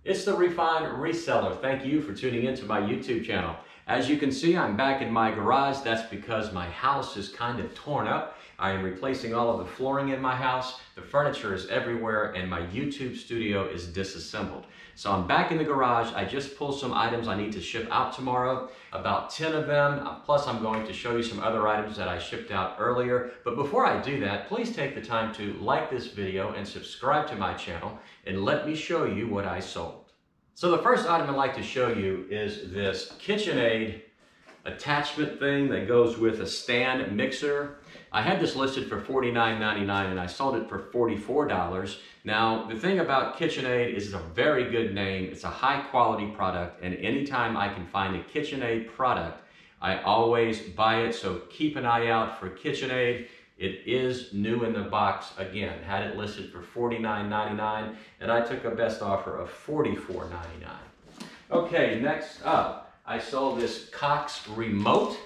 It's the Refined Reseller. Thank you for tuning into my YouTube channel. As you can see, I'm back in my garage. That's because my house is kind of torn up. I am replacing all of the flooring in my house. The furniture is everywhere and my YouTube studio is disassembled. So I'm back in the garage. I just pulled some items I need to ship out tomorrow, about 10 of them. Plus I'm going to show you some other items that I shipped out earlier. But before I do that, please take the time to like this video and subscribe to my channel and let me show you what I sold. So the first item I'd like to show you is this Kitchenaid attachment thing that goes with a stand mixer. I had this listed for $49.99 and I sold it for $44. Now, the thing about Kitchenaid is it's a very good name. It's a high quality product, and anytime I can find a Kitchenaid product, I always buy it. So keep an eye out for Kitchenaid. It is new in the box again. Had it listed for $49.99 and I took a best offer of $44.99. Okay, next up, I sold this Cox Remote.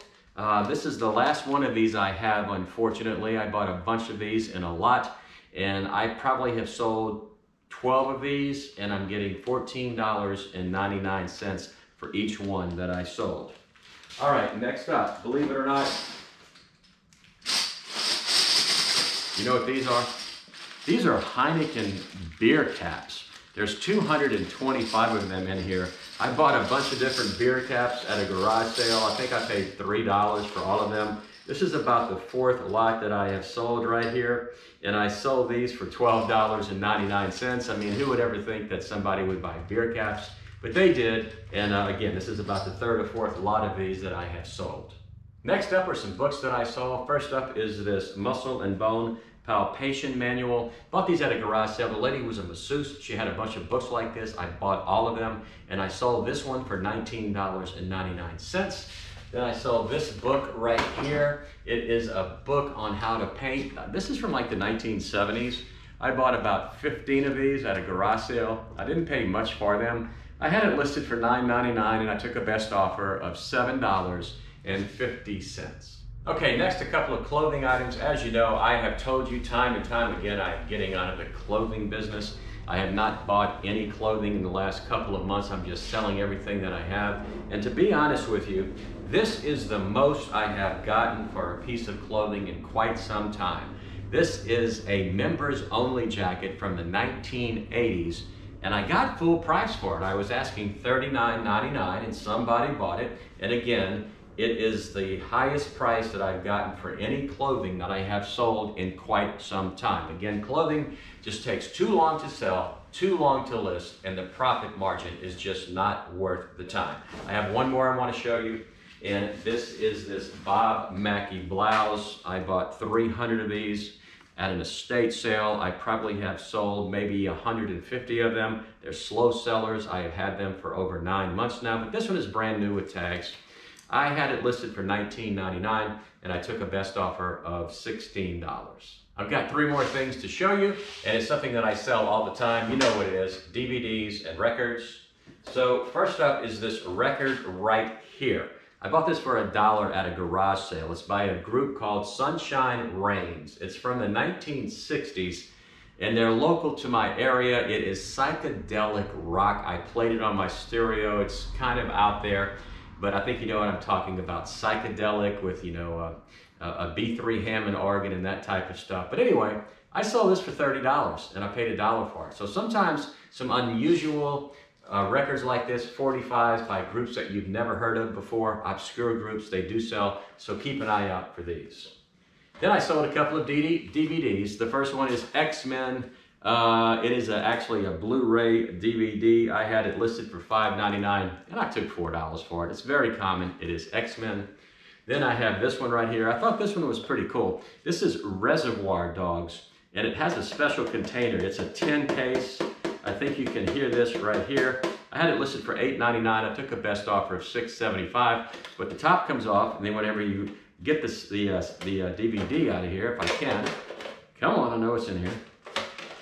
This is the last one of these I have, unfortunately. I bought a bunch of these in a lot, and I probably have sold 12 of these, and I'm getting $14.99 for each one that I sold. All right, next up, believe it or not, you know what these are? These are Heineken beer caps. There's 225 of them in here. I bought a bunch of different beer caps at a garage sale. I think I paid $3 for all of them. This is about the fourth lot that I have sold right here. And I sold these for $12.99. I mean, who would ever think that somebody would buy beer caps? But they did. And again, this is about the third or fourth lot of these that I have sold. Next up are some books that I saw. First up is this Muscle and Bone Palpation manual. Bought these at a garage sale. The lady was a masseuse. She had a bunch of books like this. I bought all of them, and I sold this one for $19.99. Then I sold this book right here. It is a book on how to paint. This is from like the 1970s. I bought about 15 of these at a garage sale. I didn't pay much for them. I had it listed for $9.99 and I took a best offer of $7.50. Okay, next a couple of clothing items. As you know, I have told you time and time again, I am getting out of the clothing business. I have not bought any clothing in the last couple of months. I'm just selling everything that I have. And to be honest with you, this is the most I have gotten for a piece of clothing in quite some time. This is a members only jacket from the 1980s. And I got full price for it. I was asking $39.99 and somebody bought it. And again, it is the highest price that I've gotten for any clothing that I have sold in quite some time. Again, clothing just takes too long to sell, too long to list, and the profit margin is just not worth the time. I have one more I want to show you, and this is this Mackie Blouse. I bought 300 of these at an estate sale. I probably have sold maybe 150 of them. They're slow sellers. I have had them for over 9 months now, but this one is brand new with tags. I had it listed for $19.99 and I took a best offer of $16. I've got 3 more things to show you, and it's something that I sell all the time. You know what it is, DVDs and records. So first up is this record right here. I bought this for $1 at a garage sale. It's by a group called Sunshine Reigns. It's from the 1960s and they're local to my area. It is psychedelic rock. I played it on my stereo. It's kind of out there. But I think you know what I'm talking about, psychedelic with, you know, a B3 Hammond organ and that type of stuff. But anyway, I sold this for $30 and I paid $1 for it. So sometimes some unusual records like this, 45s by groups that you've never heard of before, obscure groups, they do sell. So keep an eye out for these. Then I sold a couple of DVDs. The first one is X-Men. It is actually a Blu-ray DVD. I had it listed for $5.99 and I took $4 for it. It's very common. It is X-Men. Then I have this one right here. I thought this one was pretty cool. This is Reservoir Dogs, and it has a special container. It's a tin case. I think you can hear this right here. I had it listed for $8.99. I took a best offer of $6.75, but the top comes off, and then whenever you get this, the DVD out of here, if I can, come on, I know it's in here.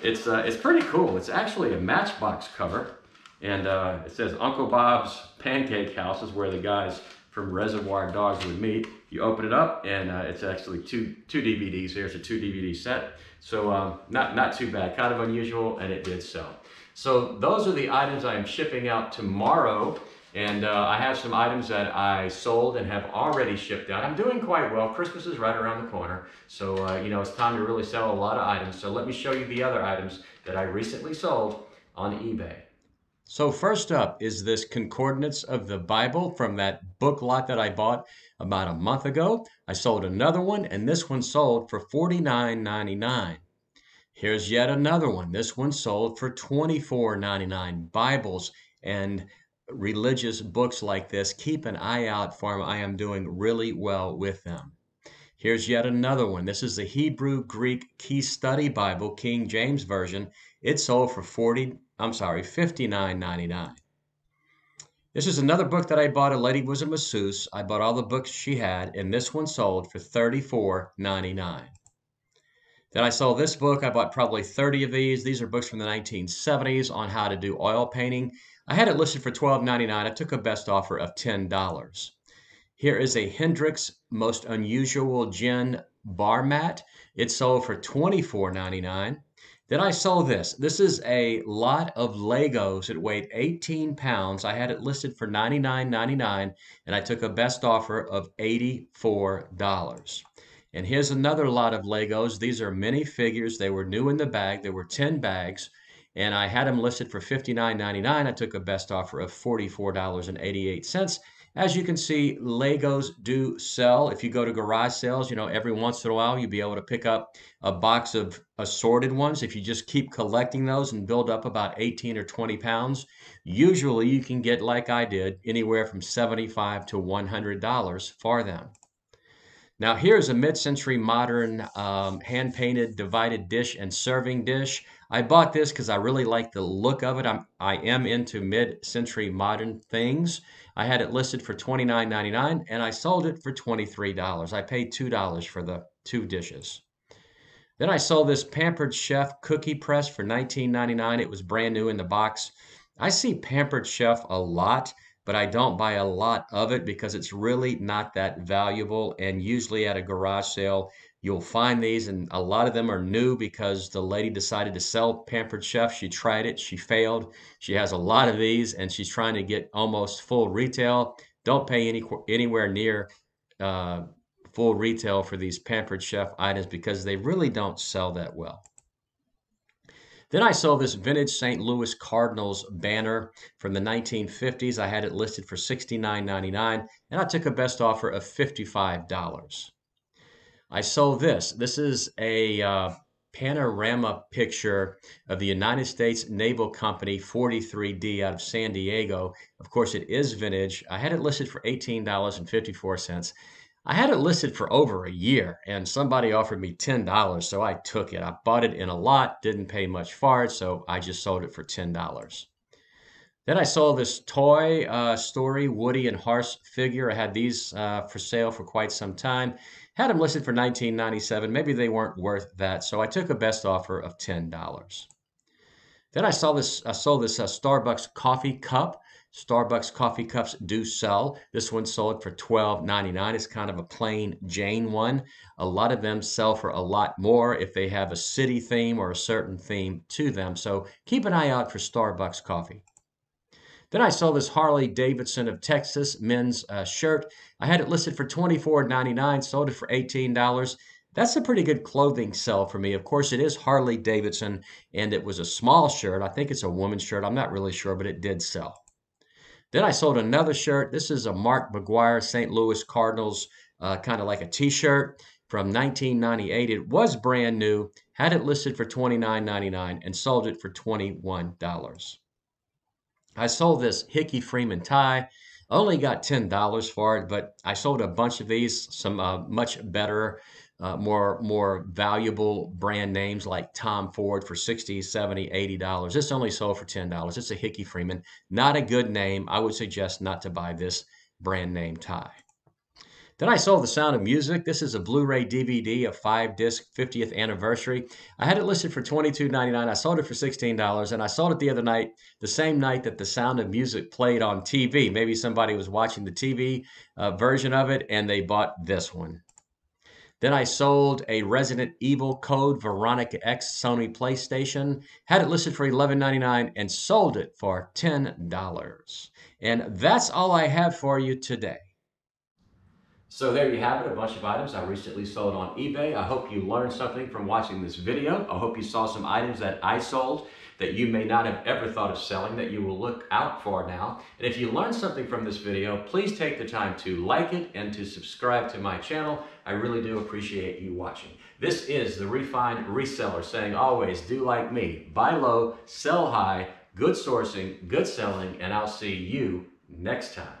It's pretty cool. It's actually a Matchbox cover, and it says Uncle Bob's Pancake House is where the guys from Reservoir Dogs with Me. You open it up, and it's actually two DVDs here. It's a 2 DVD set. So not too bad, kind of unusual, and it did sell. So those are the items I am shipping out tomorrow. And I have some items that I sold and have already shipped out. I'm doing quite well. Christmas is right around the corner. So, you know, it's time to really sell a lot of items. So let me show you the other items that I recently sold on eBay. So first up is this Concordance of the Bible from that book lot that I bought about a month ago. I sold another one, and this one sold for $49.99. Here's yet another one. This one sold for $24.99. Bibles and religious books like this, keep an eye out for them. I am doing really well with them. Here's yet another one. This is the Hebrew Greek Key Study Bible, King James Version. It sold for $59.99. This is another book that I bought. A lady was a masseuse. I bought all the books she had, and this one sold for $34.99. Then I sold this book. I bought probably 30 of these. These are books from the 1970s on how to do oil painting. I had it listed for $12.99. I took a best offer of $10. Here is a Hendrix Most Unusual Gin Bar Mat. It sold for $24.99. Then I sold this. This is a lot of Legos. It weighed 18 pounds. I had it listed for $99.99, and I took a best offer of $84. And here's another lot of Legos. These are minifigures. They were new in the bag. There were 10 bags, and I had them listed for $59.99. I took a best offer of $44.88. As you can see, Legos do sell. If you go to garage sales, you know, every once in a while, you'll be able to pick up a box of assorted ones. If you just keep collecting those and build up about 18 or 20 pounds, usually you can get, like I did, anywhere from $75 to $100 for them. Now here's a mid-century modern hand-painted divided dish and serving dish. I bought this because I really like the look of it. I am into mid-century modern things. I had it listed for $29.99 and I sold it for $23. I paid $2 for the 2 dishes. Then I sold this Pampered Chef cookie press for $19.99. It was brand new in the box. I see Pampered Chef a lot, but I don't buy a lot of it because it's really not that valuable. And usually at a garage sale, you'll find these, and a lot of them are new because the lady decided to sell Pampered Chef. She tried it, she failed. She has a lot of these, and she's trying to get almost full retail. Don't pay anywhere near full retail for these Pampered Chef items because they really don't sell that well. Then I sold this vintage St. Louis Cardinals banner from the 1950s. I had it listed for $69.99, and I took a best offer of $55. I sold this. This is a panorama picture of the United States Naval Company 43D out of San Diego. Of course, it is vintage. I had it listed for $18.54. I had it listed for over a year, and somebody offered me $10, so I took it. I bought it in a lot, didn't pay much for it, so I just sold it for $10. Then I sold this Toy Story Woody and Horse figure. I had these for sale for quite some time. Had them listed for $19.97. Maybe they weren't worth that, so I took a best offer of $10. Then I sold this Starbucks coffee cup. Starbucks coffee cups do sell. This one sold for $12.99. It's kind of a plain Jane one. A lot of them sell for a lot more if they have a city theme or a certain theme to them. So keep an eye out for Starbucks coffee. Then I sold this Harley Davidson of Texas men's shirt. I had it listed for $24.99, sold it for $18. That's a pretty good clothing sell for me. Of course, it is Harley Davidson, and it was a small shirt. I think it's a woman's shirt. I'm not really sure, but it did sell. Then I sold another shirt. This is a Mark McGuire St. Louis Cardinals, kind of like a t-shirt from 1998. It was brand new, had it listed for $29.99, and sold it for $21. I sold this Hickey Freeman tie. I only got $10 for it, but I sold a bunch of these, some much better, more valuable brand names like Tom Ford for $60, $70, $80. This only sold for $10. It's a Hickey Freeman. Not a good name. I would suggest not to buy this brand name tie. Then I sold The Sound of Music. This is a Blu-ray DVD, a 5-disc 50th anniversary. I had it listed for $22.99. I sold it for $16, and I sold it the other night, the same night that The Sound of Music played on TV. Maybe somebody was watching the TV version of it, and they bought this one. Then I sold a Resident Evil Code Veronica X Sony PlayStation, had it listed for $11.99 and sold it for $10. And that's all I have for you today. So there you have it, a bunch of items I recently sold on eBay. I hope you learned something from watching this video. I hope you saw some items that I sold that you may not have ever thought of selling that you will look out for now. And if you learned something from this video, please take the time to like it and to subscribe to my channel. I really do appreciate you watching. This is the Refined Reseller saying always do like me. Buy low, sell high, good sourcing, good selling, and I'll see you next time.